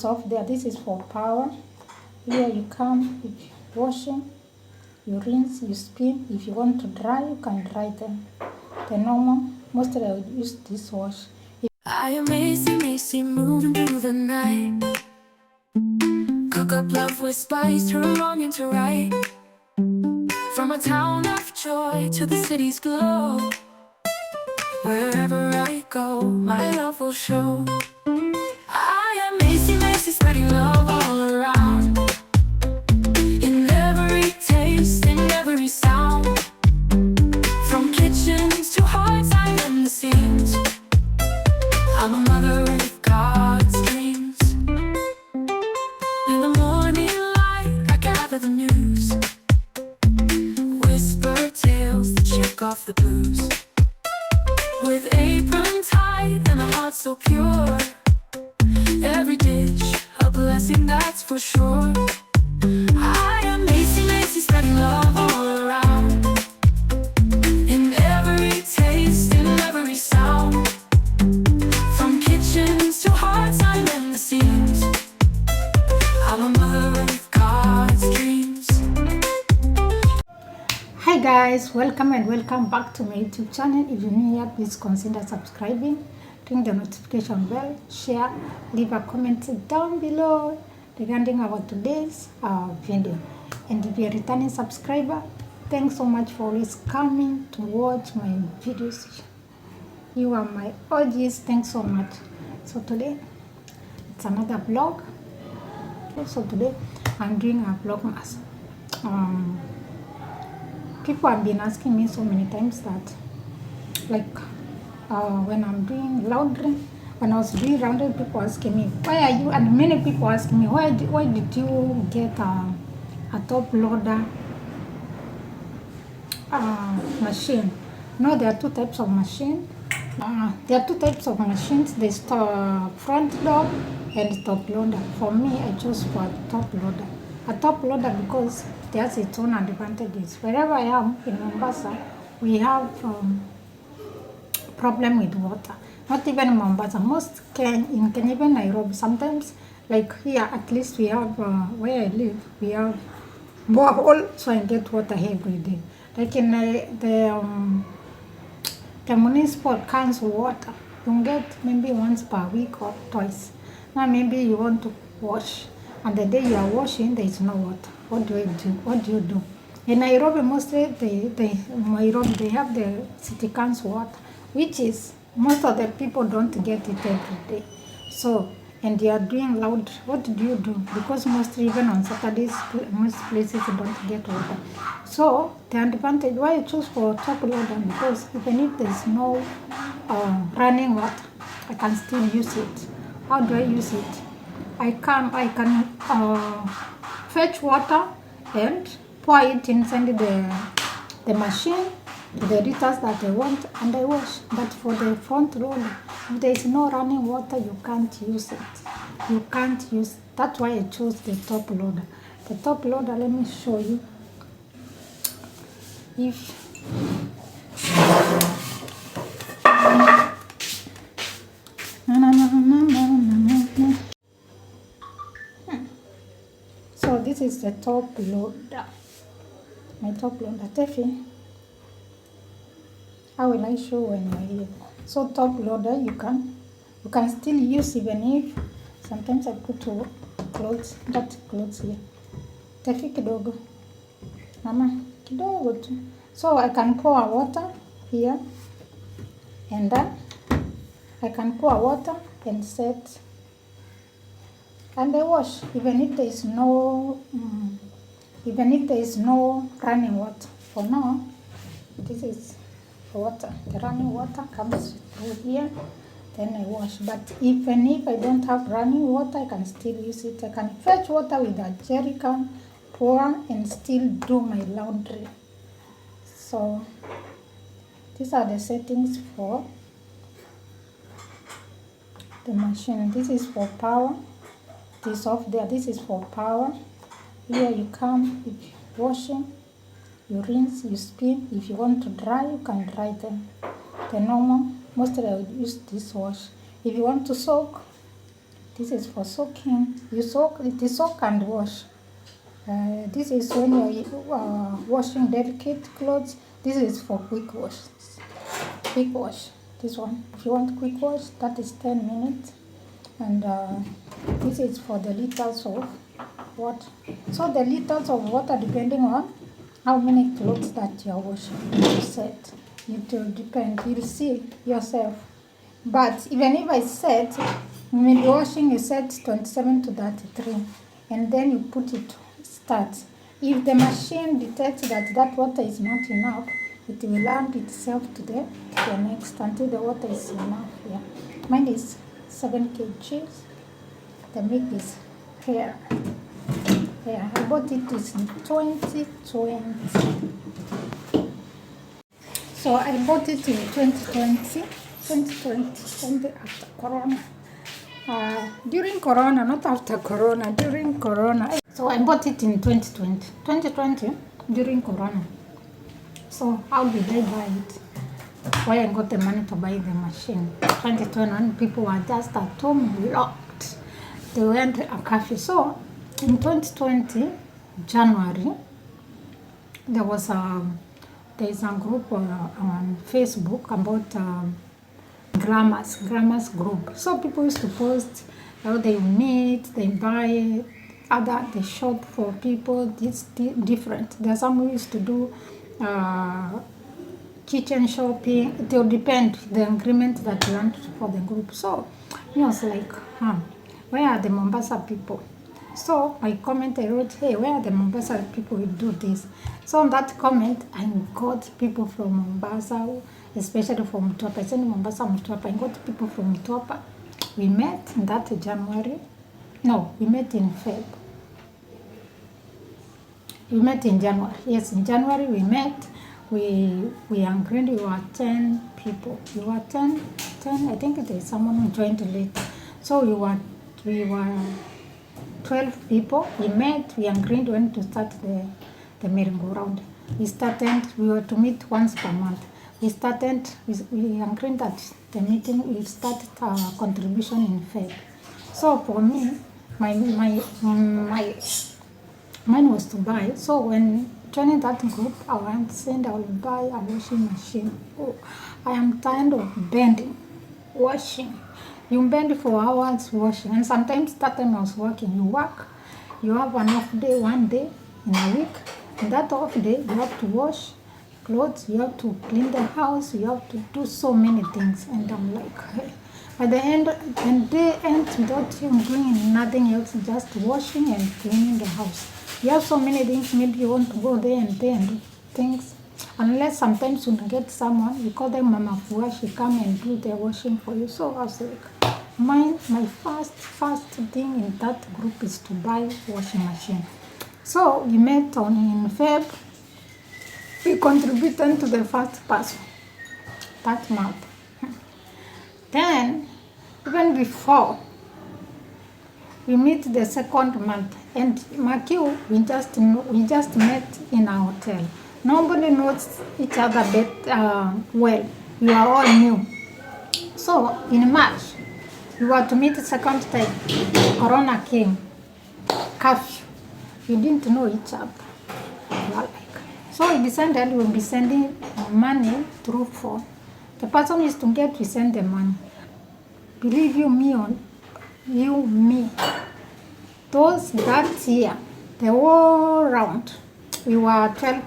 Off there, this is for power. Here you come with washing, you rinse, you spin. If you want to dry, you can dry them. The normal, mostly I would use this wash. I am Macy, Macy, moving through the night. Cook up love with spice, turn wrong into right. From a town of joy to the city's glow, wherever I go, my love will show. I am Macy, Macy, spreading love all around. In every taste, in every sound. From kitchens to hearts, I'm in the scenes. I'm a mother of God's dreams. In the morning light, I gather the news. Whisper tales to check off the blues. With apron tight and a heart so pure. Every dish, a blessing, that's for sure. I am Macy, Macy, spreading love all around. In every taste, in every sound. From kitchens to hearts, I'm in the scenes. I'm a mother of God's dreams. Hi guys, welcome and welcome back to my YouTube channel. If you're new here, please consider subscribing, ring the notification bell, share, leave a comment down below regarding our today's video. And if you're a returning subscriber, thanks so much for always coming to watch my videos. You are my OGs, thanks so much. So today it's another vlog. So today I'm doing a vlogmas. People have been asking me so many times that, like, when I'm doing laundry, when I was doing laundry, people asking me, why are you, and many people asking me, why did you get a top loader machine? No, there are two types of machine. There are two types of machines. There's front load and top loader. For me, I chose for top loader. A top loader because it has its own advantages. Wherever I am in Mombasa, we have problem with water. Not even in Mombasa, most in Kenya, even Nairobi. Sometimes, like here, at least we have where I live, we have borehole, so I get water every day. Like in the municipal cans of water, you get maybe once per week or twice. Now maybe you want to wash, and the day you are washing, there is no water. What do you do? What do you do? In Nairobi, mostly they have the city cans water, which is most of the people don't get it every day. So, and they are doing loud. What do you do? Because mostly even on Saturdays, most places don't get water. So the advantage why I choose for top loader, because even if there is no running water, I can still use it. How do I use it? I can fetch water and pour it inside the machine, the liters that I want, and I wash. But for the front loader, if there is no running water, you can't use it. You can't use it. That's why I chose the top loader. The top loader, let me show you. So this is the top loader. My top loader. Tefi, how will I show when you're here? So top loader, you can still use even if sometimes I put clothes, that clothes here. Tefi kidogo. Mama, kidogo tu. So I can pour water here, and then I can pour water and set, and I wash even if there is no running water. For now, this is water. The running water comes through here, then I wash. But even if I don't have running water, I can still use it. I can fetch water with a jerry can, pour, and still do my laundry. So these are the settings for the machine. This is for power. This off there, this is for power. Here you come with washing, you rinse, you spin. If you want to dry, you can dry them. The normal, mostly I would use this wash. If you want to soak, This is for soaking. You soak, it is soak and wash. This is when you're washing delicate clothes. This is for quick wash. Quick wash. This one. If you want quick wash, that is 10 minutes. And this is for the liters of water. So the liters of water, depending on how many clothes that you are washing, you set. It will depend. You'll see yourself. But even if I set, when you're washing, you set 27 to 33, and then you put it start. If the machine detects that that water is not enough, it will add itself to the next until the water is enough. Yeah, mine is 7 kgs. The milk is here. Yeah, I bought it in 2020. So I bought it in 2020 after Corona. During Corona, not after Corona, during Corona. So I bought it in 2020 during Corona. So how did I buy it? Why I got the money to buy the machine? 2021, people were just at home locked. They went a curfew. So in 2020, January, there is a group on Facebook about grammars group. So people used to post how they meet, they buy, they shop for people. This different. There's some who used to do kitchen shopping. It will depend the agreement that you want for the group. So I was like, where are the Mombasa people? So my comment I wrote, hey, where are the Mombasa people who do this? So on that comment, I got people from Mombasa, especially from Mtwapa. I said Mombasa, Mtwapa. I got people from Mtwapa. We met in that January. No, we met in Feb. We met in January. Yes, in January we met. We agreed we were 10 people. We were 10. I think there is someone who joined later. So we were 12 people. We met. We agreed when to start the merry-go-round. We were to meet once per month. We agreed that the meeting will start contribution in Feb. So for me, mine was to buy. So when joining that group, I went saying I will buy a washing machine. Oh, I am tired of bending, washing. You bend for hours washing, and sometimes that time I was working. You work, you have an off day, one day in a week. And that off day, you have to wash clothes, you have to clean the house, you have to do so many things. And I'm like, hey. At the end, when day ends without you doing nothing else, just washing and cleaning the house. You have so many things, maybe you want to go there and do things. Unless sometimes you get someone, you call them Mama Fua, she come and do the washing for you. So I was like, my first thing in that group is to buy washing machine. So we met in Feb. We contributed to the first person that month. Then, even before, we meet the second month, and mark you, we just met in a hotel. Nobody knows each other well. We are all new. So in March, we were to meet the second time. Corona came, curfew. We didn't know each other. So we decided we'll be sending money through phone. The person is to get, we send the money. Believe you me, that year, the whole round, we were 12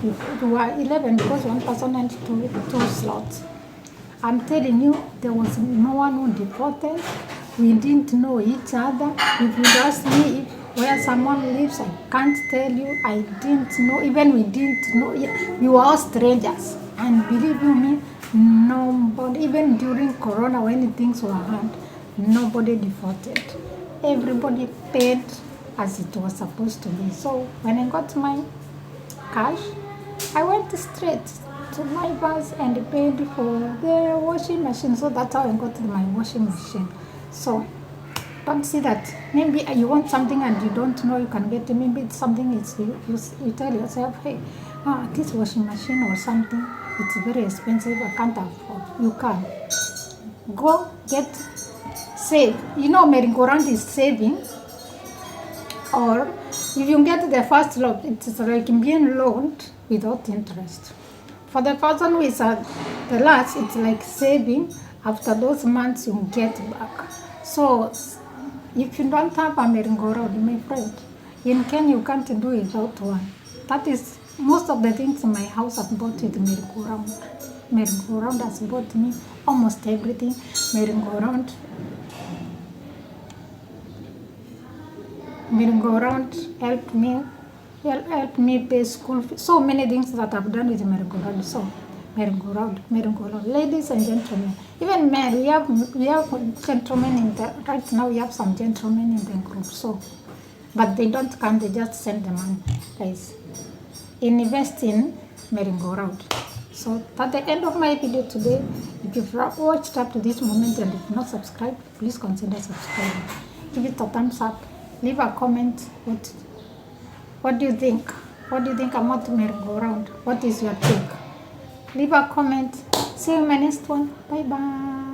people. We were 11 because one person had two slots. I'm telling you, there was no one who defaulted. We didn't know each other. If you ask me where someone lives, I can't tell you. I didn't know. Even we didn't know. We were all strangers. And believe you me, nobody, even during Corona when things were hard, nobody defaulted. Everybody paid as it was supposed to be. So when I got my cash, I went straight to my bus and paid for the washing machine. So that's how I got my washing machine. So don't see that maybe you want something and you don't know you can get it. Maybe it's something you tell yourself, hey, this washing machine or something, it's very expensive, I can't afford. You can go get save. You know, merry-go-round is saving. Or if you get the first loan, it's like being loaned without interest. For the person who is at the last, it's like saving. After those months, you get back. So if you don't have a merry-go-round, my friend, in Kenya you can't do without one. That is most of the things in my house I've bought with merry-go-round. Merry-go-round has bought me almost everything. Merry-go-round helped me pay school fees. So many things that I've done with merry-go-round. So merry-go-round. Ladies and gentlemen, even men, we have gentlemen in the right now. We have some gentlemen in the group. So, but they don't come. They just send the money, guys. Invest in merry-go-round. So at the end of my video today, if you've watched up to this moment and if not subscribed, please consider subscribing. Give it a thumbs up. Leave a comment. What do you think? What do you think about merry-go-round? What is your take? Leave a comment. See you in my next one. Bye bye.